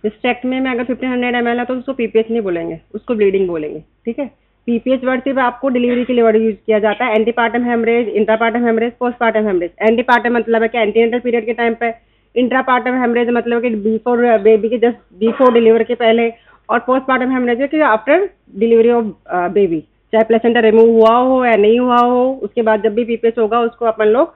Hysterectomy में अगर 1500 ml है तो उसको पीपीएच नहीं बोलेंगे, उसको ब्लीडिंग बोलेंगे, ठीक है। पीपीएच वर्ड सिर्फ आपको डिलीवरी के लिए वर्ड यूज किया जाता है। Antepartum haemorrhage, intrapartum haemorrhage, postpartum haemorrhage. Antepartum मतलब है कि एंटीनेटल पीरियड के टाइम पे, इंट्रापार्टम हेमरेज मतलब कि बिफोर बेबी के जस्ट बिफोर डिलीवरी के पहले, और पोस्टपार्टम हेमरेज है कि आफ्टर डिलीवरी ऑफ बेबी, चाहे प्लेसेंटा रिमूव हुआ हो या नहीं हुआ हो, उसके बाद जब भी पीपीएच होगा उसको अपन लोग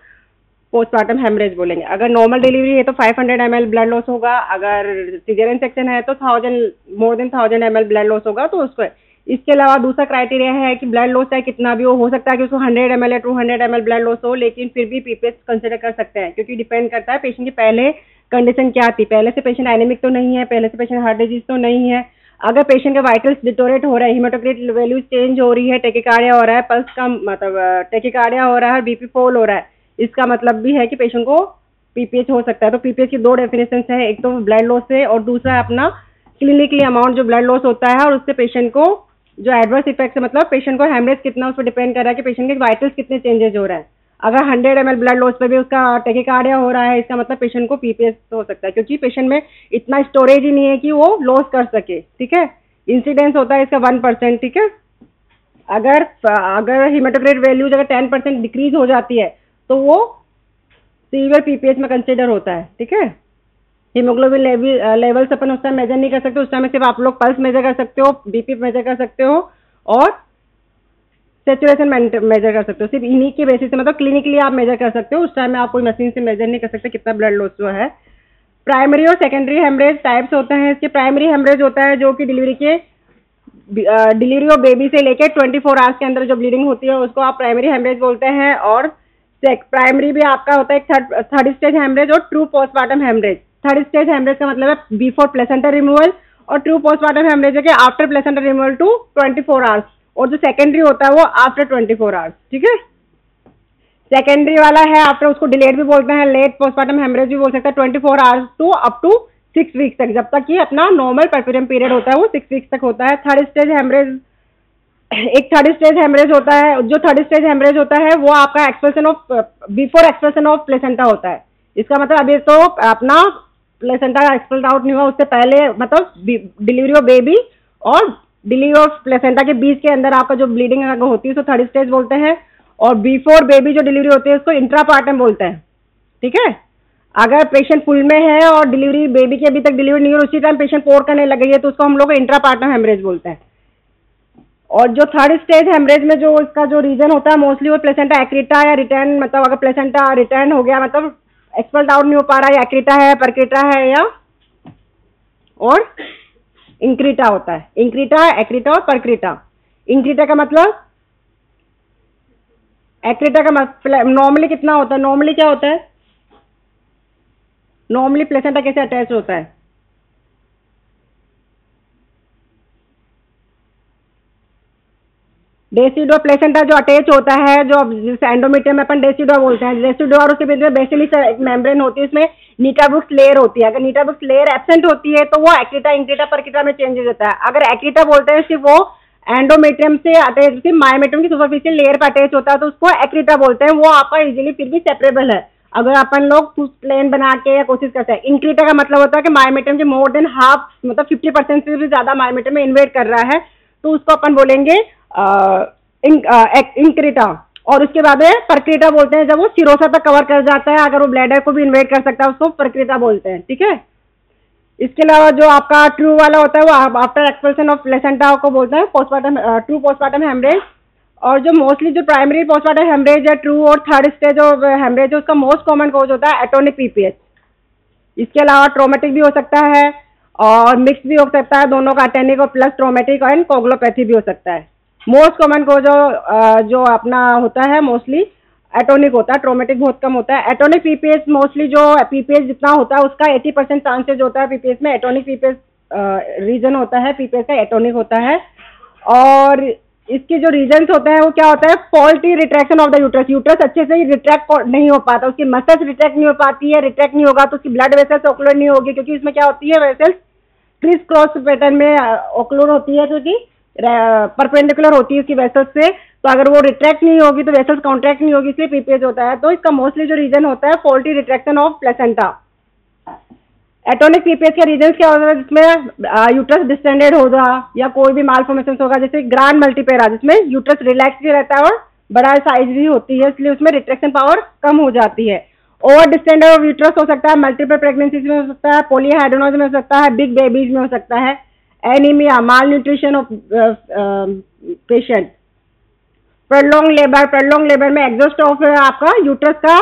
पोस्टपार्टम हेमरेज बोलेंगे। अगर नॉर्मल डिलीवरी है तो 500 ml ब्लड लॉस होगा, अगर सिजेरियन सेक्शन है तो 1000 ml ब्लड लॉस होगा तो उसको। इसके अलावा दूसरा क्राइटेरिया है कि ब्लड लॉस चाहे कितना भी हो सकता है कि उसको 100 ml या 200 ml ब्लड लॉस हो, लेकिन फिर भी पीपीएच कंसिडर कर सकते हैं, क्योंकि डिपेंड करता है पेशेंट की पहले कंडीशन क्या थी। पहले से पेशेंट एनीमिक तो नहीं है, पहले से पेशेंट हार्ट डिजीज तो नहीं है। अगर पेशेंट के वाइटल्स डिटोरेट हो रहे हैं, हीमोटोक्रिट वैल्यूज चेंज हो रही है, टेकिकार्डिया हो रहा है, पल्स का मतलब टेकिकार्डिया हो रहा है, बीपी फॉल हो रहा है, इसका मतलब भी है कि पेशेंट को पीपीएच हो सकता है। तो पीपीएच की दो डेफिनेशन है, एक तो ब्लड लॉस है और दूसरा अपना क्लिनिकली अमाउंट जो ब्लड लॉस होता है और उससे पेशेंट को जो एडवर्स इफेक्ट है, मतलब पेशेंट को हेमरेज कितना उस पर डिपेंड कर रहा है कि पेशेंट के वाइटल्स कितने चेंजेस हो रहा है। अगर 100 ml ब्लड लॉस पर भी उसका टेकिकार्डिया हो रहा है, इसका मतलब पेशेंट को पीपीएच हो सकता है, क्योंकि पेशेंट में इतना स्टोरेज ही नहीं है कि वो लॉस कर सके, ठीक है। इंसिडेंस होता है इसका 1%, ठीक है। अगर हीमोटोक्रिट वैल्यूज अगर 10% डिक्रीज हो जाती है तो वो सीवियर पीपीएच में कंसिडर होता है, ठीक है। हीमोग्लोबिन लेवल्स अपन उस टाइम मेजर नहीं कर सकते, उस टाइम में सिर्फ आप लोग पल्स मेजर कर सकते हो, बीपी मेजर कर सकते हो और सेचुरेशन मेजर कर सकते हो। सिर्फ इन्हीं के बेसिस से, मतलब क्लिनिकली आप मेजर कर सकते हो, उस टाइम में आप कोई मशीन से मेजर नहीं कर सकते कितना ब्लड लॉस जो है। प्राइमरी और सेकेंडरी हेमरेज टाइप्स होते हैं इसके। प्राइमरी हेमरेज होता है जो कि डिलीवरी ऑफ बेबी से लेकर 24 आवर्स के अंदर जो ब्लीडिंग होती है उसको आप प्राइमरी हेमरेज बोलते हैं। और प्राइमरी भी आपका होता है एक थर्ड स्टेज हेमरेज और true postmortem haemorrhage. Third stage haemorrhage का मतलब है बिफोर प्लेसेंटा रिमूवल, और ट्रू पोस्टमार्टम हेमरेज है कि after placenta removal to 24 hours, और जो सेकेंडरी होता है वो आफ्टर 24 आवर्स, ठीक है। सेकेंडरी वाला है आफ्टर, उसको डिलेड भी बोलते हैं, लेट पोस्टमार्टम हेमरेज भी बोल सकते हैं। 24 hours to up to 6 weeks तक, जब तक कि अपना नॉर्मल परफ्यूरियम पीरियड होता है वो 6 वीक्स तक होता है। थर्ड स्टेज हेमरेज, एक थर्ड स्टेज हेमरेज होता है। जो थर्ड स्टेज हेमरेज होता है वो आपका expression of before expression of placenta होता है। इसका मतलब अभी तो अपना प्लेसेंटा एक्सपेल आउट नहीं हुआ, उससे पहले मतलब डिलीवरी ऑफ बेबी और डिलीवरी ऑफ प्लेसेंटा के बीच के अंदर आपका जो ब्लीडिंग होती है उसको थर्ड स्टेज बोलते हैं। और बिफोर बेबी जो डिलीवरी होती है उसको इंट्रापार्टम बोलते हैं, ठीक है। अगर पेशेंट फुल में है और डिलीवरी बेबी की अभी तक डिलीवरी नहीं हुई, उसी टाइम पेशेंट पोर करने लग गई है, तो उसको हम लोग इंट्रापार्टम हेमरेज बोलते हैं। और जो थर्ड स्टेज हेमरेज में जो इसका जो रीजन होता है मोस्टली वो प्लेसेंटा एक्रीटा या रिटर्न, मतलब अगर प्लेसेंटा रिटर्न हो गया, मतलब एक्सपेल्ड आउट नहीं हो पा रहा है, एक्रीटा है, परक्रीटा है या और इंक्रीटा होता है। इंक्रीटा, एक्रीटा और परक्रीटा। इंक्रीटा का मतलब, एक्रीटा का मतलब नॉर्मली कितना होता है, नॉर्मली क्या होता है, नॉर्मली प्लेसेंटा कैसे अटैच होता है, डेसिडुआ प्लेसेंटा जो अटैच होता है, जो जिसे एंडोमेट्रियम अपन डेसिडुआ बोलते हैं। डेसिडुआ और उसके बीच में बेसिली एक मेम्ब्रेन होती है, उसमें नीटाबुक्स लेयर होती है। अगर नीटाबुक्स लेयर एब्सेंट होती है तो वो एक्रीटा, इंक्रीटा, परक्रीटा में चेंजेस होता है। अगर एक्रीटा बोलते हैं सिर्फ वो एंडोमेट्रियम से अटैच, सिर्फ मायोमेट्रियम की सुपरफिशियल लेयर पर अटैच होता है तो उसको एक्रीटा बोलते हैं। वो आपका इजीली फिर भी सेपरेबल है अगर अपन लोग प्लेन बना के या कोशिश करते हैं। इंक्रीटा का मतलब होता है कि मायोमेट्रियम के मोर देन हाफ, मतलब 50% से भी ज्यादा मायोमेट्रियम में इन्वेट कर रहा है, तो उसको अपन बोलेंगे इंक्रीटा। और उसके बाद परक्रीटा बोलते हैं जब वो सिरोसा तक कवर कर जाता है, अगर वो ब्लैडर को भी इन्वेट कर सकता है उसको परक्रीटा बोलते हैं, ठीक है। इसके अलावा जो आपका ट्रू वाला होता है वो आफ्टर एक्सप्रेशन ऑफ प्लेसेंटा को बोलते हैं पोस्टमार्टम, ट्रू पोस्टमार्टम हेमरेज। और जो मोस्टली जो प्राइमरी पोस्टमार्टम हेमरेज है, ट्रू और थर्ड स्टेज ऑफ हेमरेज है, उसका मोस्ट कॉमन कॉज होता है एटोनिक पीपीएच। इसके अलावा ट्रोमेटिक भी हो सकता है और मिक्स भी हो सकता है, दोनों का एटेनिक और प्लस ट्रोमेटिक एंड कोगुलोपैथी भी हो सकता है। मोस्ट कॉमन को जो अपना होता है मोस्टली एटोनिक होता है, ट्रोमेटिक बहुत कम होता है। एटोनिक पीपीएच मोस्टली जो पीपीएच जितना होता है उसका 80% चांसेज होता है पीपीएच में। एटोनिक पीपीएच रीजन होता है पीपीएच का एटोनिक होता है। और इसके जो रीजन्स होते हैं वो क्या होता है, faulty retraction of the uterus. Uterus अच्छे से रिट्रैक्ट नहीं हो पाता, उसकी मसल्स रिट्रैक्ट नहीं हो पाती है, रिट्रैक्ट नहीं होगा तो उसकी ब्लड वेसल्स ओक्लूड नहीं होगी, क्योंकि इसमें क्या होती है वेसल्स क्रिस क्रॉस पैटर्न में ओक्लूड होती है, क्योंकि परपेंडिकुलर होती है उसकी वेसल्स से। तो अगर वो रिट्रैक्ट नहीं होगी तो वेसल्स कॉन्ट्रैक्ट नहीं होगी, इसलिए पीपीएच होता है। तो इसका मोस्टली जो रीजन होता है faulty retraction of placenta. Atonic PPH के रीजन क्या होता है, जिसमें यूट्रस डिस्टेंडेड होगा या कोई भी मालफॉर्मेशन होगा, जैसे ग्रांड मल्टीपेरा जिसमें यूट्रस रिलैक्स भी रहता है और बड़ा साइज भी होती है, इसलिए उसमें रिट्रैक्शन पावर कम हो जाती है। ओवर डिस्टेंडेड ऑफ यूट्रस हो सकता है, मल्टीपल प्रेगनेंसीज में हो सकता है, पॉलीहाइड्रोनोज में हो सकता है, बिग बेबीज में हो सकता है, anaemia, malnutrition of patient, prolonged labour में एग्जॉस्ट ऑफ आपका यूट्रस का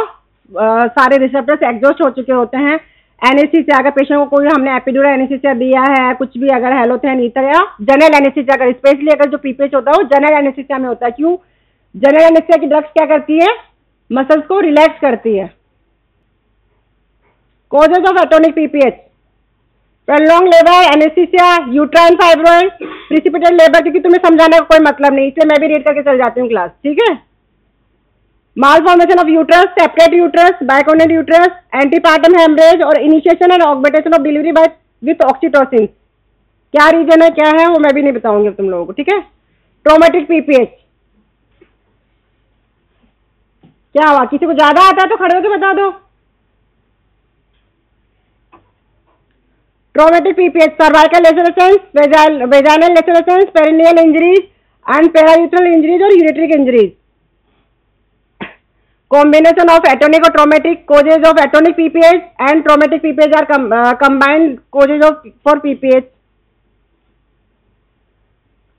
सारे रिसेप्टर्स एग्जॉस्ट हो चुके होते हैं। एनेस्थीसिया, अगर पेशेंट को कोई हमने एपिड्यूरल एनेस्थीसिया दिया है, कुछ भी अगर हेलोथेन ईथर या जनरल एनेस्थीसिया, अगर स्पेशली अगर जो पीपीएच होता है वो जनरल एनेस्थीसिया में होता है। क्यों? जनरल एनेस्थीसिया की ड्रग्स क्या करती है, मसल्स को रिलैक्स करती है। Causes of atonic PPH, prolonged labour, anaesthesia, uterine fibroid, precipitated labour, क्योंकि तुम्हें समझाने का कोई मतलब नहीं, इसलिए मैं भी रीड करके चल जाती हूँ क्लास, ठीक है। Malformation of uterus, separate uterus, bicornuate uterus, antepartum haemorrhage और initiation and augmentation of delivery by with oxytocin. क्या रीजन है, क्या है वो मैं भी नहीं बताऊंगी तुम लोगों को, ठीक है। ट्रोमेटिक पीपीएच, क्या हुआ, किसी को ज्यादा आता है तो खड़े होकर बता दो। Traumatic PPH, cervical lacerations, vaginal lacerations, perineal injuries and periurethral injuries और ureteric injuries. Combination of atonic और traumatic causes of atonic PPH and traumatic PPH are combined causes of for PPH।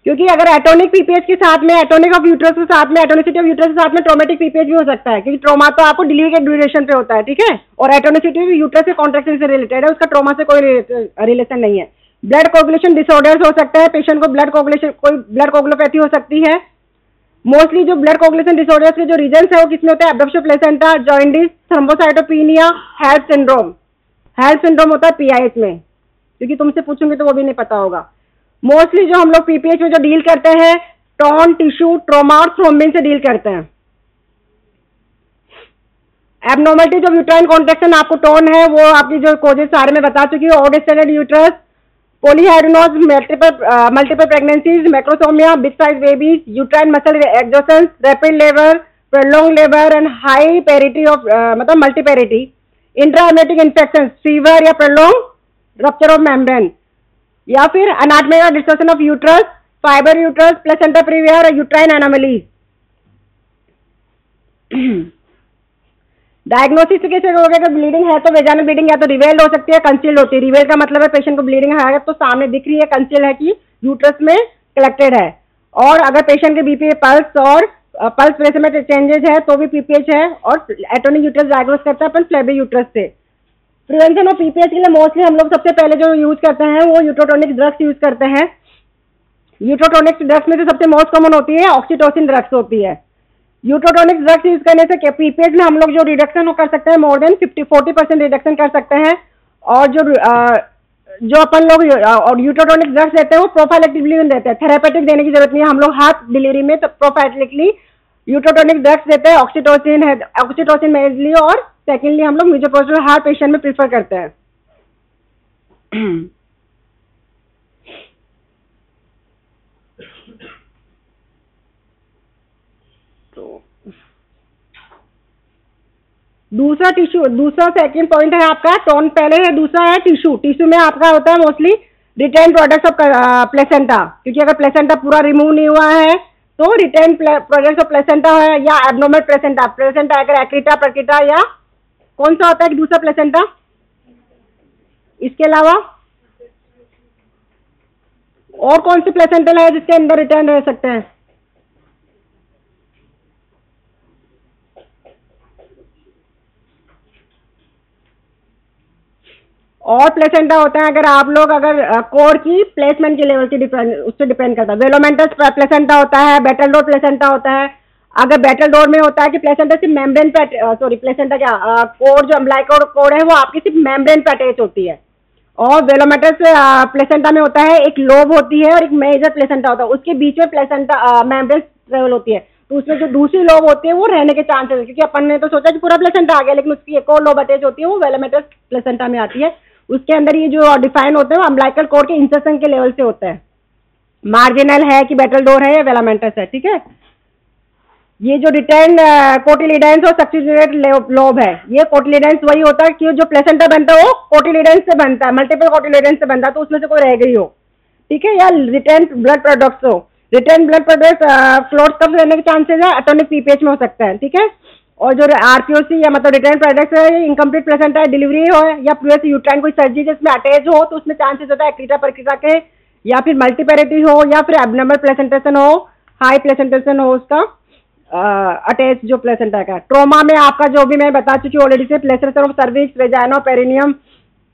क्योंकि अगर एटोनिक पीपीएच के साथ में, atonic of uterus के साथ में, एटोनिसिटी ऑफ यूट्रस के साथ में ट्रोमेटिक पीपीएच भी हो सकता है, क्योंकि ट्रोमा तो आपको डिलीवरी के ड्यूरेशन पे होता है, ठीक है, और एटोनिसिटी यूट्रस के कॉन्ट्रैक्शन से रिलेटेड है, उसका ट्रोमा से कोई रिलेशन नहीं है। ब्लड कोगुलेशन डिसऑर्डर्स हो सकता है, पेशेंट को ब्लड कोगुलेशन, कोई ब्लड कोगुलोपैथी हो सकती है। मोस्टली जो ब्लड कोगुलेशन डिसऑर्डर्स के जो रीजन है वो किसमें होता है, abduction placenta, jaundice, thrombocytopenia, HELLP syndrome होता है पीआईएच में, क्योंकि तुमसे पूछूंगी तो वो भी नहीं पता होगा। मोस्टली जो हम लोग पीपीएच में जो डील करते हैं, टॉन, टिश्यू, ट्रोमा और थ्रोम्बिन से डील करते हैं। एबनॉर्मलिटी जो यूट्राइन कॉन्ट्रैक्शन, आपको टॉन है वो आपकी जो कोजेस सारे में बता चुकी है, overdistended uterus, polyhydramnios, multiple pregnancies, macrosomia, big size babies, uterine muscle exhaustion, rapid labour, prolong labour and high parity of मतलब मल्टीपेरिटी, इंट्राहेमेटिक इन्फेक्शन, फीवर या प्रोलॉन्ग रप्चर ऑफ मेम्ब्रेन, या फिर anatomy distortion of uterus, fibre uterus, placenta previa और uterine anomalies. Diagnosis कैसे हो गया, अगर bleeding है तो वेजाइनल ब्लीडिंग या तो रिवेल्ड हो सकती है, कंसील्ड होती है। रिवेल का मतलब है पेशेंट को ब्लीडिंग है तो सामने दिख रही है, कंसील्ड है कि यूट्रस में कलेक्टेड है। और अगर पेशेंट के बीपी पल्स और पल्स प्रेशर में चेंजेस है तो भी पीपीएच है, और एटोनिक यूट्रस डायग्नोस करता है अपन फ्लेबी यूट्रस से। प्रिवेंशन ऑफ पीपीएच के लिए मोस्टली हम लोग सबसे पहले जो यूज करते हैं वो यूट्रोटोनिक ड्रग्स यूज करते हैं। यूट्रोटोनिक ड्रग्स में से सबसे मोस्ट कॉमन होती है ऑक्सीटोसिन ड्रग्स होती है। यूट्रोटोनिक ड्रग्स यूज करने से पीपीएच में हम लोग जो रिडक्शन कर सकते हैं, मोर देन 40% रिडक्शन कर सकते हैं। और जो अपन लोग और यूट्रोटोनिक ड्रग्स देते हैं वो प्रोफाइलेक्टिकली देते हैं, थेरेपेटिक देने की जरूरत नहीं है। हम लोग हाथ डिलीवरी में तो प्रोफाइलेक्टिकली यूट्रोटोनिक ड्रग्स देते हैं। ऑक्सीटोसिन है, ऑक्सीटोसिन मेनली, और सेकेंडली हम लोग मीजोप्रोस्टेरोल हर पेशेंट में प्रीफर करते हैं। दूसरा सेकंड पॉइंट है आपका टोन, पहले है, दूसरा है टिश्यू। टिश्यू में आपका होता है mostly retained products of placenta, क्योंकि अगर प्लेसेंटा पूरा रिमूव नहीं हुआ है तो रिटेन प्रोडक्ट्स ऑफ प्लेसेंटा है, या एब्नॉर्मल प्लेसेंटा अगर एक्रिटा, प्रकिटा, या कौन सा होता है दूसरा प्लेसेंटा। इसके अलावा और कौन से प्लेसेंटल है जिसके अंदर रिटेन रह सकते हैं? और प्लेसेंटा होता है अगर आप लोग कोर की प्लेसमेंट के लेवल की उससे डिपेंड करता है। वेलोमेंटस प्लेसेंटा होता है, बेटल डोर प्लेसेंटा होता है। अगर बेटल डोर में होता है कि प्लेसेंटा सिर्फ मेम्ब्रेन पे, प्लेसेंटा क्या कोर जो अम्बिलिकल कोर है वो आपकी सिर्फ मेम्ब्रेन पे अटैच होती है। और वेलोमेटस प्लेसेंटा में होता है एक लोब होती है और एक मेजर प्लेसेंटा होता है, उसके बीच में प्लेसेंटा मेम्ब्रेन ट्रेवल होती है, तो उसमें जो दूसरी लोब होती है वो रहने के चांसेस है, क्योंकि अपन ने तो सोचा कि पूरा प्लेसेंटा आ गया, लेकिन उसकी एक और लोब अटैच होती है, वो वेलोमेटस प्लेसेंटा में आती है। उसके अंदर ये जो डिफाइन होते हैं वो अम्बिलिकल कोर के इंसर्शन के लेवल से होता है, मार्जिनल है कि बेटल डोर है या वेलोमेंटस है, ठीक है। ये जो रिटेन कोटिलिडेंस और सक्सीडेंट लोब है, ये कोटिलिडेंस वही होता है कि जो प्लेसेंटा बनता है वो कोटिलिडेंस से बनता है, मल्टीपल कोटिलिडेंस से बनता है, तो उसमें से कोई रह गई हो, ठीक है, या रिटेन ब्लड प्रोडक्ट्स हो। रिटेन ब्लड प्रोडक्ट क्लॉट कब रहने के चांसेस है, एटोनिक पीपीएच में हो सकता है, ठीक है। और जो आरपीओसी या मतलब रिटेन प्रोडक्ट्स है, इनकम्प्लीट प्लेसेंटा डिलीवरी हो या प्लस यूट्राइन कोई सर्जरी जिसमें अटैच हो, तो उसमें चांसेस होता है एक्रीटा परक्रीटा के, या फिर मल्टीपेरेटी हो, या फिर एबनॉर्मल प्लेसेंटेशन हो, हाई प्लेसेंटेशन हो उसका अटैच जो प्लेसेंटा का। ट्रोमा में आपका जो भी मैं बता चुकी हूँ ऑलरेडी से, placenta of cervix, vagina, perineum,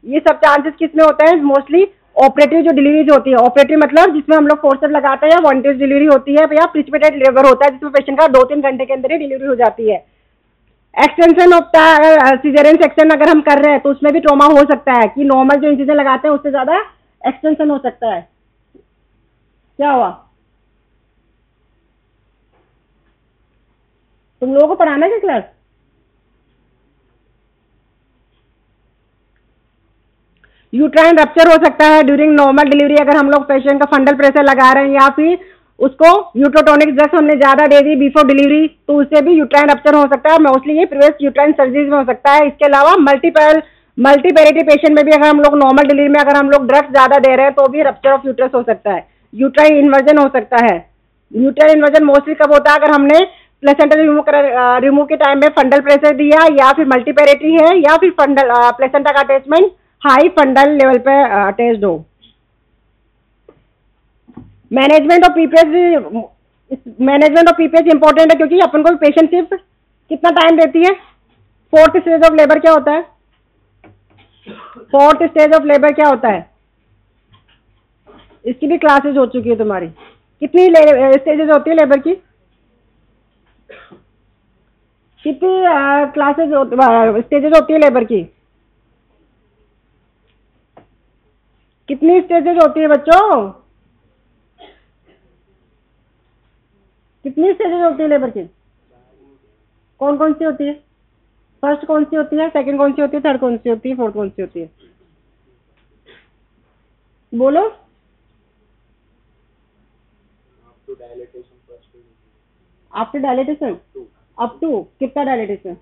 ये सब चांसेस किसमें होते हैं, मोस्टली ऑपरेटिव जो डिलीवरीज होती है। ऑपरेटिव मतलब जिसमें हम लोग फोर्सेप लगाते हैं, या वॉन्टेज डिलीवरी होती है, या प्रिसिपिटेड लेबर होता है जिसमें पेशेंट का 2-3 घंटे के अंदर ही डिलीवरी हो जाती है। एक्सटेंशन ऑफ सीजरियन सेक्शन अगर हम कर रहे हैं तो उसमें भी ट्रोमा हो सकता है कि नॉर्मल जो इंसिजन लगाते हैं उससे ज्यादा एक्सटेंशन हो सकता है। क्या हुआ, तुम लोगों को पढ़ाना है क्या क्लास? यूट्राइन रप्चर हो सकता है ड्यूरिंग नॉर्मल डिलीवरी अगर हम लोग पेशेंट का फंडल प्रेशर लगा रहे हैं, या फिर उसको यूट्रोटोनिक ड्रग्स हमने ज्यादा दे दी बिफोर डिलीवरी, तो उससे भी यूट्राइन रप्चर हो सकता है। मोस्टली ये प्रीवियस यूट्राइन सर्जरीज में हो सकता है। इसके अलावा मल्टीपेरिटी पेशेंट में भी अगर हम लोग नॉर्मल डिलीवरी में अगर हम लोग ड्रग्स ज्यादा दे रहे हैं तो भी रप्चर ऑफ यूट्रस हो सकता है। यूट्राइन इन्वर्जन हो सकता है। यूट्राइन इन्वर्जन मोस्टली कब होता है, अगर हमने प्लेसेंटा रिमूव के टाइम में फंडल प्रेशर दिया, या फिर मल्टीपेरिटी है, या फिर फंडल प्लेसेंटा का अटैचमेंट हाई फंडल लेवल पे अटैच्ड हो। मैनेजमेंट ऑफ पीपीएच इंपॉर्टेंट है क्योंकि अपन को पेशेंट सिर्फ कितना टाइम देती है। फोर्थ स्टेज ऑफ लेबर क्या होता है, फोर्थ स्टेज ऑफ लेबर क्या होता है, इसकी भी क्लासेस हो चुकी है तुम्हारी। कितनी स्टेजेस होती है लेबर की, कितनी क्लासेस स्टेजेस होती है लेबर की, कितनी स्टेजेस होती है बच्चों, कितनी स्टेजेस होती है लेबर की? कौन कौन सी होती है? फर्स्ट कौन सी होती है, सेकंड कौन सी होती है, थर्ड कौन सी होती है, फोर्थ कौन सी होती है? बोलो। आफ्टर डायलिटेशन अप टू कितना डायलिटेशन,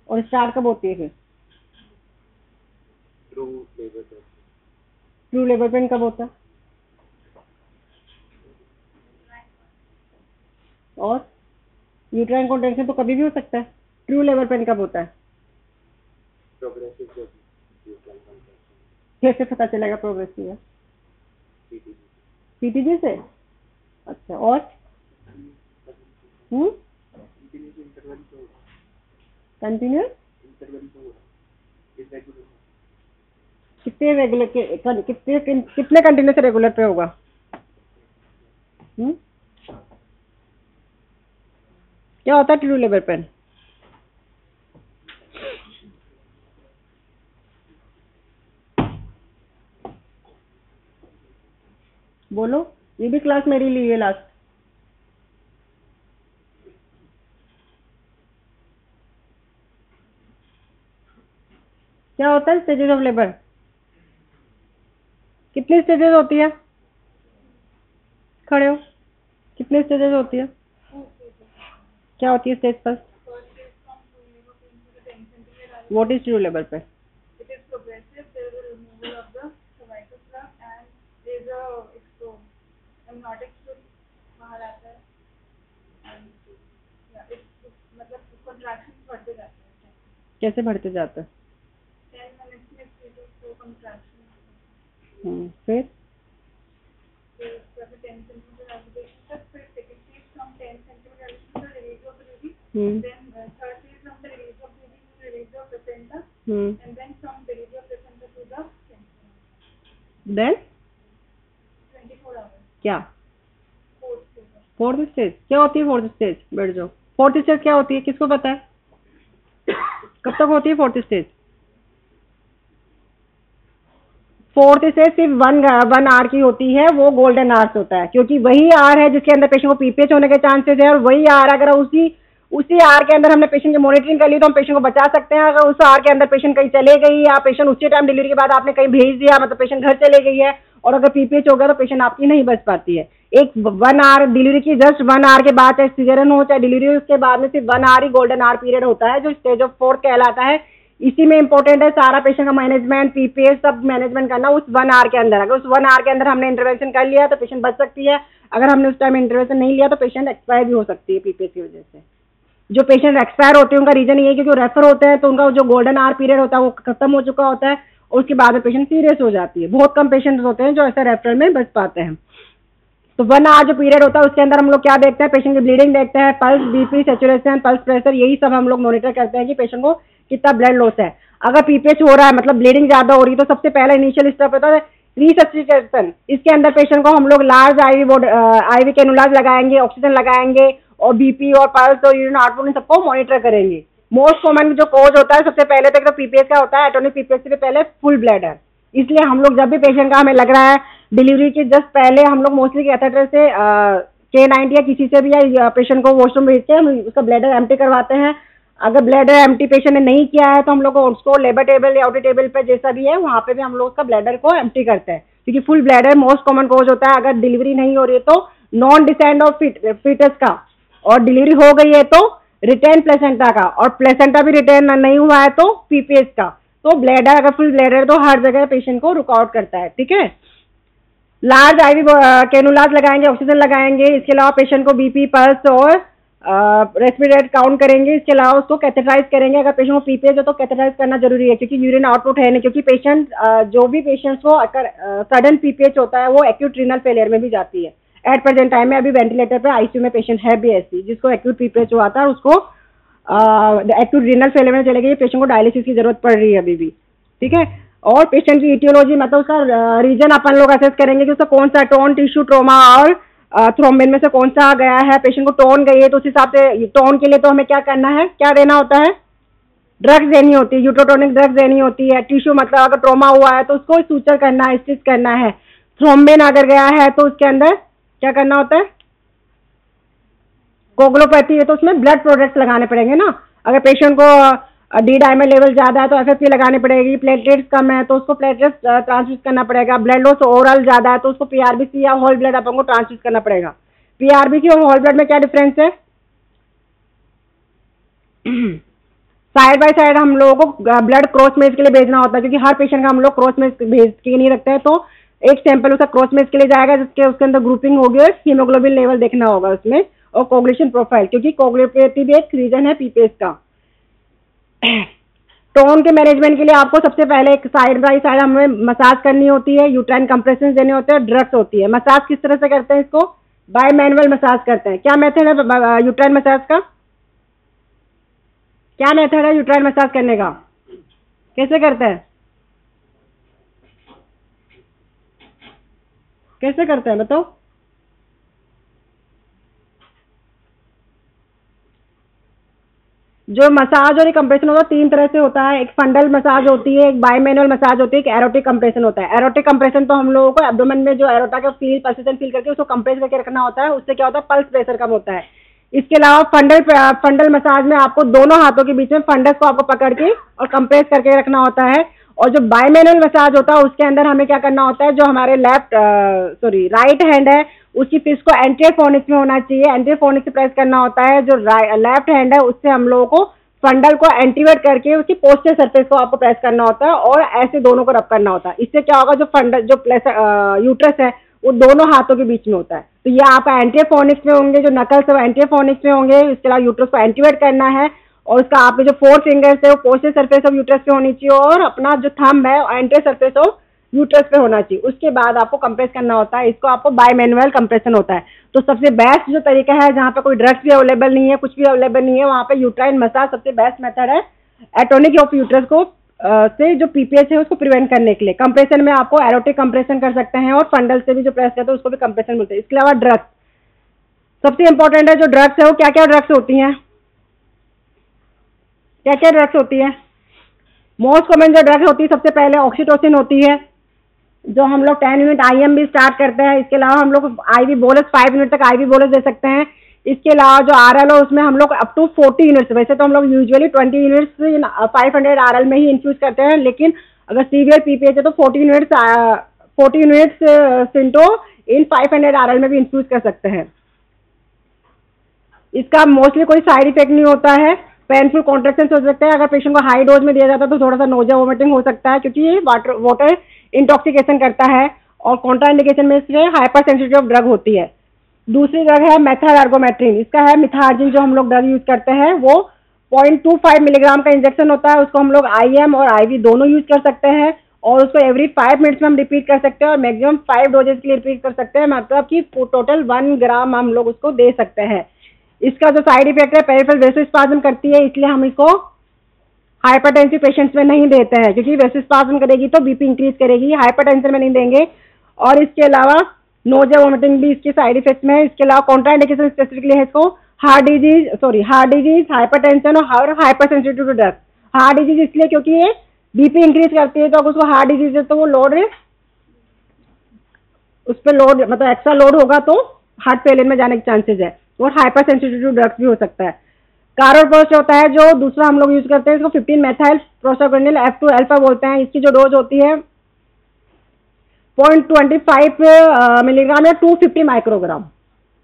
और स्टार्ट कब होती है फिर? ट्रू लेबर पेन कब होता है? और यूट्राइन कॉन्ट्रैक्शन तो कभी भी हो सकता है। ट्रू लेबर पेन कब होता है? कैसे पता चलेगा प्रोग्रेसिव है? पीटीजी से। अच्छा, और कंटिन्यूस कितने रेगुलर कितने कंटिन्यूस रेगुलर पे होगा? क्या होता है ट्रू लेबर पेन? बोलो, ये भी क्लास मेरी ली है लास्ट। क्या होता है स्टेजेस ऑफ लेबर? कितनी स्टेजेस होती है? खड़े हो, कितनी स्टेजेस होती है? क्या होती है स्टेज पर? व्हाट इज ट्रू लेबर पे? It is progressive. There is a removal of the cervical plug and there is a amniotic fluid बाहर आता है and yeah, मतलब contractions बढ़ते जाते हैं। कैसे बढ़ते जाते हैं? 10 minutes में 3 to 4 contractions। फिर जब 10 centimeter agitation तक, फिर second stage from 10 centimeter agitation to release of the baby, then third stage from the release of baby to release of placenta, and then from release of placenta to the then 24 hours। क्या fourth stage? Fourth stage क्या होती है? Fourth stage बैठ जाओ। Fourth stage क्या होती है, किसको पता है? कब तक होती है फोर्थ स्टेज? फोर्थ स्टेज सिर्फ 1 आवर की होती है, वो गोल्डन आवर्स होता है क्योंकि वही आवर है जिसके अंदर पेशेंट को पीपीएच होने के चांसेस है, और वही आवर अगर उसी आवर के अंदर हमने पेशेंट की मॉनिटरिंग कर ली तो हम पेशेंट को बचा सकते हैं। अगर उस आवर के अंदर पेशेंट कहीं चले गई या पेशेंट उसी टाइम डिलीवरी के बाद आपने कहीं भेज दिया, मतलब पेशेंट घर चले गई है और अगर पीपीएच हो गया तो पेशेंट आपकी नहीं बच पाती है। एक 1 आवर डिलीवरी की जस्ट 1 आवर के बाद, चाहे सीजरियन हो चाहे डिलीवरी हो, उसके बाद में सिर्फ 1 आवर ही गोल्डन आवर पीरियड होता है जो स्टेज ऑफ 4 कहलाता है। इसी में इंपॉर्टेंट है सारा पेशेंट का मैनेजमेंट, पीपीएस सब मैनेजमेंट करना उस 1 आवर के अंदर। अगर उस 1 आवर के अंदर हमने इंटरवेंशन कर लिया तो पेशेंट बच सकती है, अगर हमने उस टाइम इंटरवेंशन नहीं लिया तो पेशेंट एक्सपायर भी हो सकती है पीपीएस की वजह से। जो पेशेंट एक्सपायर होते हैं उनका रीजन ये है क्योंकि रेफर होते हैं तो उनका जो गोल्डन आवर पीरियड होता है वो खत्म हो चुका होता है और उसके बाद में पेशेंट सीरियस हो जाती है। बहुत कम पेशेंट होते हैं जो ऐसा रेफरल में बच पाते हैं। तो 1 आवर जो पीरियड होता है उसके अंदर हम लोग क्या देखते हैं, पेशेंट की ब्लीडिंग देखते हैं, pulse, BP, saturation, pulse pressure, यही सब हम लोग मॉनिटर करते हैं कि पेशेंट को कितना ब्लड लॉस है। अगर पीपीएच हो रहा है मतलब ब्लीडिंग ज्यादा हो रही है तो सबसे पहले इनिशियल स्टेप होता है रिसब्स्टिट्यूशन। इसके अंदर पेशेंट को हम लोग लार्ज आईवी कैनुलाज लगाएंगे, ऑक्सीजन लगाएंगे और बीपी और पल्स और यूरिन आउटपुट इन सबको मॉनिटर करेंगे। मोस्ट कॉमन जो कॉज होता है सबसे पहले तो पीपीएच का होता है, एटोनिक पीपीएच से पहले फुल ब्लैडर। इसलिए हम लोग जब भी पेशेंट का हमें लग रहा है डिलीवरी के जस्ट पहले हम लोग मोस्टली कैथेटर से K90 या किसी से भी या पेशेंट को वॉशरूम भेज के हम उसका ब्लैडर एम्प्टी करवाते हैं। अगर ब्लैडर एम्प्टी पेशेंट ने नहीं किया है तो हम लोग उसको लेबर टेबल या आउटर टेबल पे जैसा भी है वहाँ पे भी हम लोग उसका ब्लैडर को एम्प्टी करते हैं क्योंकि full bladder most common cause होता है। अगर डिलीवरी नहीं हो रही है तो नॉन डिसेंड ऑफ फीटस का, और डिलीवरी हो गई है तो रिटेन प्लेसेंटा का, और प्लेसेंटा भी रिटेन नहीं हुआ है तो पीपीएच का। तो ब्लैडर अगर फुल ब्लैडर तो हर जगह पेशेंट को रुक आउट करता है। ठीक है, लार्ज आईवी कैनुलाज लगाएंगे, ऑक्सीजन लगाएंगे। इसके अलावा पेशेंट को बीपी, पल्स और रेस्पिरेटरी रेट काउंट करेंगे। इसके अलावा उसको कैथेटराइज करेंगे। अगर पेशेंट को पीपीएच है तो कैथेटराइज करना जरूरी है क्योंकि यूरिन आउटपुट है नहीं, क्योंकि पेशेंट जो भी पेशेंट्स को अगर सडन पीपीएच होता है वो एक्यूट रीनल फेलियर में भी जाती है। एट प्रेजेंट टाइम में अभी वेंटिलेटर पे आईसीयू में पेशेंट है भी ऐसी जिसको एक्यूट पीपीएच हुआ था, उसको एक्यूट रीनल फेलियर में चले गए, पेशेंट को डायलिसिस की जरूरत पड़ रही है अभी भी। ठीक है, और पेशेंट की इटियोलॉजी मतलब उसका रीजन अपन लोग असेस करेंगे कि उसका कौन सा टोन, टिश्यू, ट्रोमा और थ्रोम्बिन में से कौन सा गया है। पेशेंट को टोन गई है तो उस हिसाब से टोन के लिए तो हमें क्या करना है, क्या देना होता है, ड्रग्स देनी होती है, यूट्रोटोनिक ड्रग्स देनी होती है। टिश्यू मतलब अगर ट्रोमा हुआ है तो उसको सूचर करना है, स्टिच करना है। थ्रोम्बिन अगर गया है तो उसके अंदर क्या करना होता है, कोगुलोपैथी है तो उसमें ब्लड प्रोडक्ट्स लगाने पड़ेंगे ना। अगर पेशेंट को डी डायमर लेवल ज्यादा है तो एफएफपी लगानी पड़ेगी। प्लेटलेट्स कम है तो उसको प्लेटलेट्स ट्रांसफ्यूज करना पड़ेगा। ब्लड लॉस ओवरऑल ज्यादा है तो उसको पीआरबीसी या होल ब्लड अपन को ट्रांसफ्यूज करना पड़ेगा। पीआरबीसी और होल ब्लड में क्या डिफरेंस है, साइड बाय साइड हम लोगों को ब्लड क्रॉस मैच के लिए भेजना होता है क्योंकि हर पेशेंट का हम लोग क्रॉस मैच भेज के नहीं रखते हैं। तो एक सैंपल उसका क्रॉस मैच के लिए जाएगा जिसके उसके अंदर ग्रुपिंग होगी और हीमोग्लोबिन लेवल देखना होगा उसमें, और कोगुलेशन प्रोफाइल, क्योंकि कोगुलोपैथी भी एक रीजन है पीपीएच का। टोन के मैनेजमेंट के लिए आपको सबसे पहले एक साइड बाय साइड हमें मसाज करनी होती है, यूट्राइन कंप्रेशन देने होते हैं, ड्रग्स होती है। मसाज किस तरह से करते हैं, इसको बाय मैनुअल मसाज करते हैं। क्या मेथड है यूट्राइन मसाज का, क्या मेथड है यूट्राइन मसाज करने का, कैसे करते हैं, कैसे करते हैं बताओ। जो मसाज और कंप्रेशन होता है 3 तरह से होता है। एक फंडल मसाज होती है, एक बाय मैनुअल मसाज होती है, एक एरोटिक कंप्रेशन होता है। एरोटिक कंप्रेशन तो हम लोगों को एब्डोमेन में जो एरोटा का पल्सेशन फील करके उसको कंप्रेस करके रखना होता है, उससे क्या होता है पल्स प्रेशर कम होता है। इसके अलावा फंडल मसाज में आपको दोनों हाथों के बीच में फंडस को आपको पकड़ के और कंप्रेस करके रखना होता है। और जो बाय मैनुअल मसाज होता है उसके अंदर हमें क्या करना होता है, जो हमारे राइट हैंड है उसकी फिस्ट को एंटीरियर फोनिक्स में होना चाहिए, एंटीरियर फोनिक्स से प्रेस करना होता है। जो लेफ्ट हैंड है उससे हम लोगों को फंडल को एंटीवर्ट करके उसकी पोस्टर सरफेस को आपको प्रेस करना होता है और ऐसे दोनों को रब करना होता है। इससे क्या होगा, जो फंडल जो यूट्रस है वो दोनों हाथों के बीच में होता है। तो ये आप एंटीरियर फोनिक्स में होंगे, जो नकल्स है वो एंटीरियर फोनिक्स में होंगे। इसके अलावा यूट्रस को एंटीवर्ट करना है और उसका आपके जो 4 फिंगर्स है वो पोस्टर सरफेस ऑफ यूट्रस पे होनी चाहिए और अपना जो थंब है एंटीरियर सरफेस ऑफ यूट्रस पे होना चाहिए। उसके बाद आपको कंप्रेस करना होता है। इसको आपको बाय मैनुअल कंप्रेशन होता है। तो सबसे बेस्ट जो तरीका है, जहाँ पे कोई ड्रग्स भी अवेलेबल नहीं है, कुछ भी अवेलेबल नहीं है, वहाँ पे यूट्राइन मसाज सबसे बेस्ट मेथड है एटोनिक ऑफ यूट्रस को से जो पीपीएच है उसको प्रिवेंट करने के लिए। कंप्रेशन में आपको एरोटिक कंप्रेशन कर सकते हैं और फंडल से भी जो प्रेस करते हैं उसको भी कंप्रेशन मिलता है। इसके अलावा ड्रग्स सबसे इंपॉर्टेंट है। जो ड्रग्स है वो क्या क्या ड्रग्स होती हैं, क्या क्या ड्रग्स होती है। मोस्ट कॉमन जो ड्रग्स होती है सबसे पहले ऑक्सीटोसिन होती है, जो हम लोग 10 यूनिट आईएम भी स्टार्ट करते हैं। इसके अलावा हम लोग आईवी बोलस 5 यूनिट तक आईवी बोलस दे सकते हैं। इसके अलावा जो आरएल है उसमें हम लोग अप टू 40 यूनिट्स, वैसे तो हम लोग यूजुअली 20 यूनिट्स 500 आरएल में ही इन्फ्यूज करते हैं, लेकिन अगर सीवियर पीपीएच है तो 40 यूनिट्स सिंटो इन 500 RL में भी इन्फ्यूज कर सकते हैं। इसका मोस्टली कोई साइड इफेक्ट नहीं होता है। पेनफुल कॉन्ट्रेक्शन हो सकते हैं। अगर पेशेंट को हाई डोज में दिया जाता है तो थोड़ा सा नोजिया वोमिटिंग हो सकता है, क्योंकि ये वाटर इंटॉक्सिकेशन करता है और कॉन्ट्राइंडिकेशन में इसमें हाइपर सेंसिटिव ड्रग होती है। दूसरी ड्रग है मेथाइल आर्गोमेट्रिन। इसका है मिथार्जिन, जो हम लोग ड्रग यूज करते हैं, वो 0.25 मिलीग्राम का इंजेक्शन होता है। उसको हम लोग IM और IV दोनों यूज कर सकते हैं और उसको एवरी 5 मिनट्स में हम रिपीट कर सकते हैं और मैक्सिमम 5 डोजेस के लिए रिपीट कर सकते हैं, मतलब कि टोटल 1 ग्राम हम लोग उसको दे सकते हैं। इसका जो साइड इफेक्ट है पेरिफेरल वेसोस्पाज्म करती है, इसलिए हम इसको हाइपरटेंसिव पेशेंट्स में नहीं देते हैं, क्योंकि वेसोस्पाज्म करेगी तो BP इंक्रीज करेगी। हाइपरटेंशन में नहीं देंगे। और इसके अलावा नोजिया वोमिटिंग भी इसके साइड इफेक्ट में है। इसके अलावा कॉन्ट्राइंडिकेशन स्पेसिफिकली है इसको हार्ट डिजीज, हाइपरटेंशन और hypersensitive to drug. Heart disease इसलिए क्योंकि ये BP इंक्रीज करती है, तो अगर उसको हार्ट डिजीज है तो वो लोड उस पर लोड मतलब एक्स्ट्रा लोड होगा तो हार्ट फेलियर में जाने के चांसेस है। और हाइपर सेंसिटिव ड्रग्स भी हो सकता है। कार्बोपोस्ट होता है जो दूसरा हम लोग यूज करते हैं, इसको 15 मेथाइल प्रोस्टाग्लैंडिन F2 अल्फा बोलते हैं। इसकी जो डोज होती है 0.25 मिलीग्राम या 250 माइक्रोग्राम,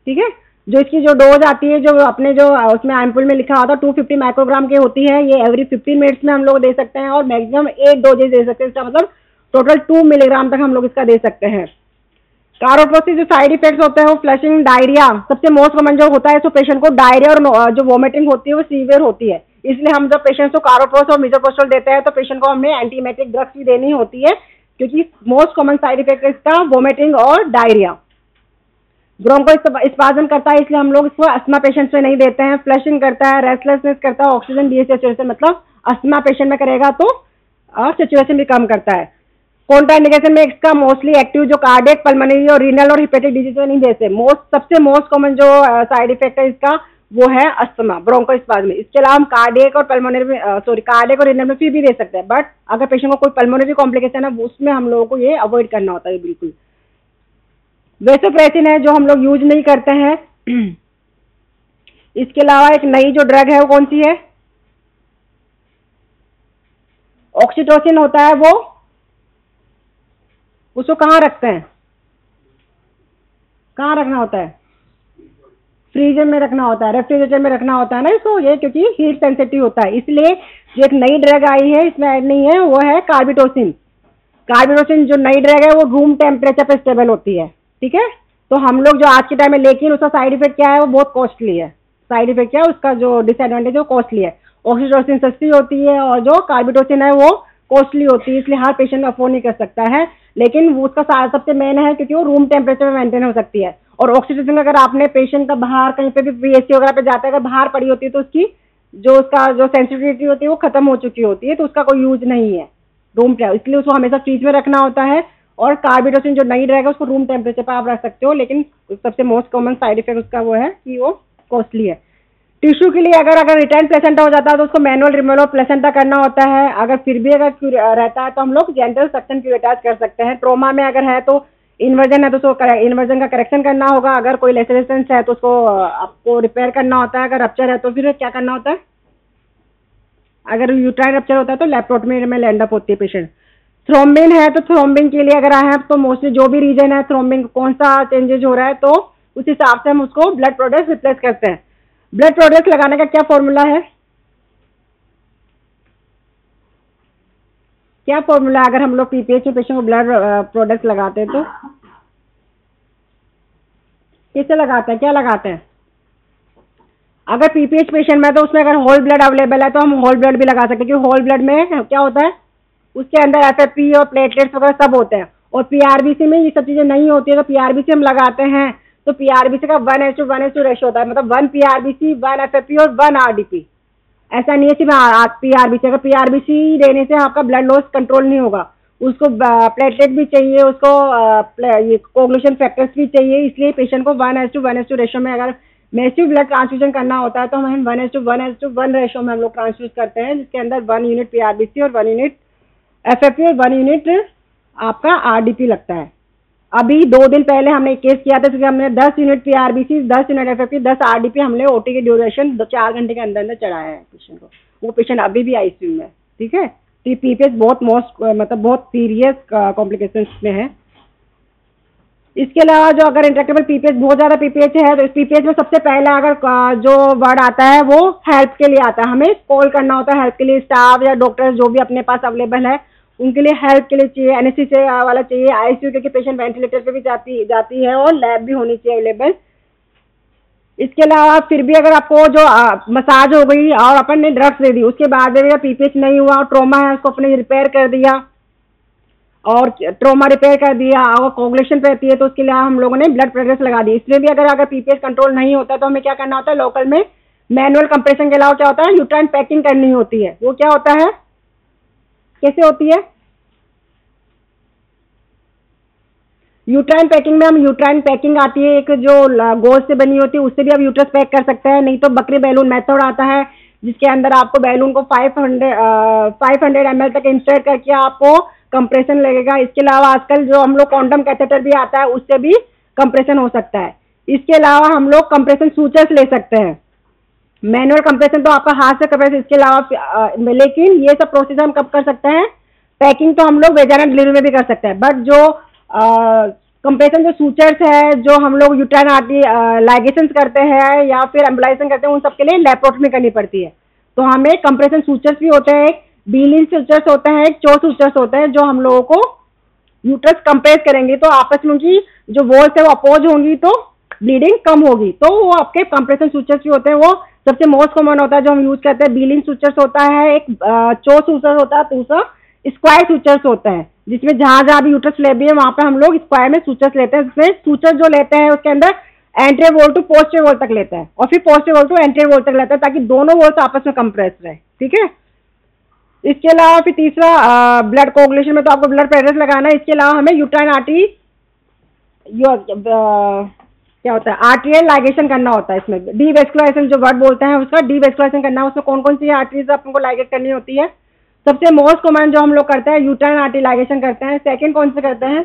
ठीक है। जो इसकी जो डोज आती है, जो अपने जो उसमें एम्पुल में लिखा होता है 250 माइक्रोग्राम की होती है। ये एवरी 15 मिनट्स में हम लोग दे सकते हैं और मैक्सिमम 8 डोजेज दे सकते हैं। इसका मतलब टोटल 2 मिलीग्राम तक हम लोग इसका दे सकते हैं। कार्बोपोस्ट जो साइड इफेक्ट्स होते हैं वो फ्लशिंग, डायरिया सबसे मोस्ट कॉमन जो होता है। तो पेशेंट को डायरिया और जो वोमिटिंग होती है वो सीवियर होती है, इसलिए हम जब पेशेंट को कार्बोपोस्ट और मिसोप्रोस्टोल देते हैं तो पेशेंट को हमें एंटीमेटिक ड्रग्स भी देनी होती है, क्योंकि मोस्ट कॉमन साइड इफेक्ट है इसका वोमिटिंग और डायरिया। ब्रोंकोस्पाज्म करता है, इसलिए हम लोग इसको अस्थमा पेशेंट्स में नहीं देते हैं। फ्लशिंग करता है, रेस्टलेसनेस करता है, ऑक्सीजन डिसैचुरेशन, मतलब अस्थमा पेशेंट में करेगा तो सिचुएशन भी कम करता है। कॉन्ट्राइंडिकेशन में इसका मोस्टली एक्टिव जो कार्डियक, पल्मोनरी और रीनल और हिपेटिक डिजीज में नहीं देते। सबसे मोस्ट कॉमन जो साइड इफेक्ट है इसका वो है अस्थमा, ब्रोंकोस्पाज्म। इसके अलावा हम कार्डियक और पल्मोनरी में कार्डियक और रीनल में फिर भी दे सकते हैं, बट अगर पेशेंट को कोई पल्मोनरी कॉम्प्लिकेशन है उसमें हम लोगों को ये अवॉइड करना होता है बिल्कुल। वेसोप्रेसिन है जो हम लोग यूज नहीं करते हैं। इसके अलावा एक नई जो ड्रग है वो कौन सी है, ऑक्सीटोसिन होता है। वो उसको कहाँ रखते हैं, कहाँ रखना होता है, फ्रीजर में रखना होता है, रेफ्रिजरेटर में रखना होता है ना इसको, ये क्योंकि हीट सेंसिटिव होता है। इसलिए जो एक नई ड्रग आई है इसमें ऐड नहीं है, वो है कार्बिटोसिन। कार्बिटोसिन जो नई ड्रग है वो रूम टेम्परेचर पे स्टेबल होती है, ठीक है। तो हम लोग जो आज के टाइम में, लेकिन उसका साइड इफेक्ट क्या है, वो बहुत कॉस्टली है। साइड इफेक्ट क्या है उसका, जो डिसएडवांटेज है वो कॉस्टली है। ऑक्सीटोसिन सस्ती होती है और जो कार्बिटोसिन है वो कॉस्टली होती है, इसलिए हर पेशेंट अफोर्ड नहीं कर सकता है। लेकिन वो उसका सबसे मेन है क्योंकि वो रूम टेम्परेचर में मेंटेन हो सकती है। और ऑक्सीटोसिन अगर आपने पेशेंट का बाहर कहीं पे भी PSC वगैरह पे जाता है, अगर बाहर पड़ी होती है तो उसकी जो उसका जो सेंसिटिविटी होती है वो खत्म हो चुकी होती है, तो उसका कोई यूज नहीं है रूम टेम्परेचर, इसलिए उसको हमेशा फ्रीज में रखना होता है। और कार्बिटोसिन जो नई ड्रग है उसको रूम टेम्परेचर पर आप रख सकते हो, लेकिन सबसे मोस्ट कॉमन साइड इफेक्ट उसका वो है कि वो कॉस्टली है। टिश्यू के लिए अगर रिटर्न प्लेसेंटा हो जाता है तो उसको मैनुअल रिमूवल प्लेसेंटा करना होता है। अगर फिर भी अगर रहता है तो हम लोग जेंटल सक्शन क्यूरेटाज कर सकते हैं। ट्रोमा में अगर है तो इन्वर्जन है तो उसको इन्वर्जन का करेक्शन करना होगा। अगर कोई लेसरेशंस है तो उसको आपको रिपेयर करना होता है। अगर रप्चर है तो फिर क्या करना होता है, अगर यूट्राइन रप्चर होता है तो लैप्रोटमी में लैंड अप होती है पेशेंट। थ्रोम्बिन है तो थ्रोम्बिन के लिए अगर आए हैं तो मोस्टली जो भी रीजन है थ्रोम्बिन कौन सा चेंजेस हो रहा है तो उस हिसाब से हम उसको ब्लड प्रोडक्ट रिप्लेस करते हैं। ब्लड प्रोडक्ट लगाने का क्या फॉर्मूला है, क्या फॉर्मूला है अगर हम लोग PPH में पेशेंट को ब्लड प्रोडक्ट लगाते हैं तो किससे लगाते हैं, क्या लगाते हैं। अगर PPH पेशेंट में तो उसमें अगर होल ब्लड अवेलेबल है तो हम होल ब्लड भी लगा सकते हैं, क्योंकि होल ब्लड में क्या होता है उसके अंदर FFP और प्लेटलेट्स वगैरह सब होते हैं। और PRBC में ये सब चीजें नहीं होती है, तो PRBC हम लगाते हैं तो PRBC का 1:1:2 रेशो होता है, मतलब 1 PRBC 1 FFP और 1 RDP। ऐसा नहीं है सिर्फ PRBC, अगर PRBC देने से आपका ब्लड लॉस कंट्रोल नहीं होगा, उसको प्लेटलेट भी चाहिए, उसको कोगुलेशन फैक्टर्स भी चाहिए। इसलिए पेशेंट को 1:1:2 रेशो में अगर मैसिव ब्लड ट्रांसफ्यूजन करना होता है तो हम 1:1:1 रेशो में हम लोग ट्रांसफ्यूज करते हैं, जिसके अंदर 1 यूनिट PRBC और 1 यूनिट FFP और 1 यूनिट आपका RDP लगता है। अभी 2 दिन पहले हमने एक केस किया था तो हमने 10 unit PRBC, 10 unit FFP, 10 RDP हमने OT की ड्यूरेशन 4 घंटे के अंदर अंदर चढ़ाया है पेशेंट को। वो पेशेंट अभी भी ICU में, ठीक है। PPH बहुत बहुत सीरियस कॉम्प्लिकेशंस में है। इसके अलावा जो अगर इंट्रैक्टेबल पीपीएच बहुत ज़्यादा पीपीएच है तो इस पीपीएच में सबसे पहला अगर जो वर्ड आता है वो हेल्प के लिए आता है। हमें कॉल करना होता है हेल्प के लिए, स्टाफ या डॉक्टर जो भी अपने पास अवेलेबल है उनके लिए हेल्प के लिए चाहिए, एनेस्थीसिया वाला चाहिए, आईसीयू क्योंकि पेशेंट वेंटिलेटर पे भी जाती है और लैब भी होनी चाहिए अवेलेबल। इसके अलावा फिर भी अगर आपको जो मसाज हो गई और अपन ने ड्रग्स दे दी उसके बाद अगर पीपीएच नहीं हुआ और ट्रोमा है उसको अपने रिपेयर कर दिया और ट्रोमा रिपेयर कर दिया और कोगुलेशन पे रहती है तो उसके लिए हम लोगों ने ब्लड प्रेशर लगा दी। इसमें भी अगर पीपीएच कंट्रोल नहीं होता तो हमें क्या करना होता है, लोकल में मैनुअल कंप्रेशन के अलावा क्या होता है, यूट्राइन पैकिंग करनी होती है। वो क्या होता है, कैसे होती है यूट्राइन पैकिंग में? हम यूट्राइन पैकिंग आती है एक जो गोल से बनी होती है, उससे भी आप यूट्रस पैक कर सकते हैं। नहीं तो बकरी बैलून मेथड आता है जिसके अंदर आपको बैलून को 500 ml तक इंसर्ट करके आपको कंप्रेशन लगेगा। इसके अलावा आजकल जो हम लोग कॉन्डम कैथेटर भी आता है उससे भी कंप्रेशन हो सकता है। इसके अलावा हम लोग कंप्रेशन सूचर्स ले सकते हैं। मैनुअल कंप्रेशन तो आपका हाथ से कंप्रेशन, इसके अलावा लेकिन ये सब प्रोसेस हम कब कर सकते हैं, पैकिंग तो हम लोग वेजाइनल डिलीवरी में भी कर सकते हैं। बट जो कंप्रेशन जो सूचर्स है जो हम लोग यूट्राइन आर्टरी लाइगेशन करते हैं या फिर एम्बुलाइजेशन करते हैं उन सब के लिए लैप्रोटमी करनी पड़ती है। तो हमें कंप्रेशन सूचर्स भी होते हैं, बीलिन सूचर्स होते हैं, चो सूचर्स होते हैं जो हम लोगों को यूट्रस कंप्रेस करेंगे तो आपस में उनकी जो वॉल्स है वो अपोज होंगी तो ब्लीडिंग कम होगी। तो वो आपके कंप्रेशन सूचर्स भी होते हैं। वो सबसे मोस्ट कॉमन होता है जो हम यूज करते हैं, बीलिन सूचर्स होता है, एक चो सूचर होता है, दूसरा स्क्वायर सूचर्स होता है जिसमें जहां भी यूट्रस लेबी है वहां पे हम लोग स्क्वायर में सूचर्स लेते हैं। जिसमें सूचर जो लेते हैं उसके अंदर anterior wall to posterior wall तक लेता है और फिर posterior wall to anterior wall तक लेता है ताकि दोनों वॉल्स आपस में कंप्रेस रहे। ठीक है। इसके अलावा फिर तीसरा ब्लड कोगुलेशन में तो आपको ब्लड प्रेशर लगाना है। इसके अलावा हमें यूट्राइन आर्टरी क्या होता है, आर्टेरियल लाइगेशन करना होता है। इसमें डीवेस्कुलाइजेशन जो वर्ड बोलते हैं उसका डीवेस्कुलाइजेशन करना है। उसमें कौन कौन सी आर्टरीज आपको लाइगेट करनी होती है? सबसे मोस्ट कॉमन जो हम लोग करते हैं यूट्राइन आर्टरी लाइगेशन करते हैं। सेकंड कौन से करते हैं,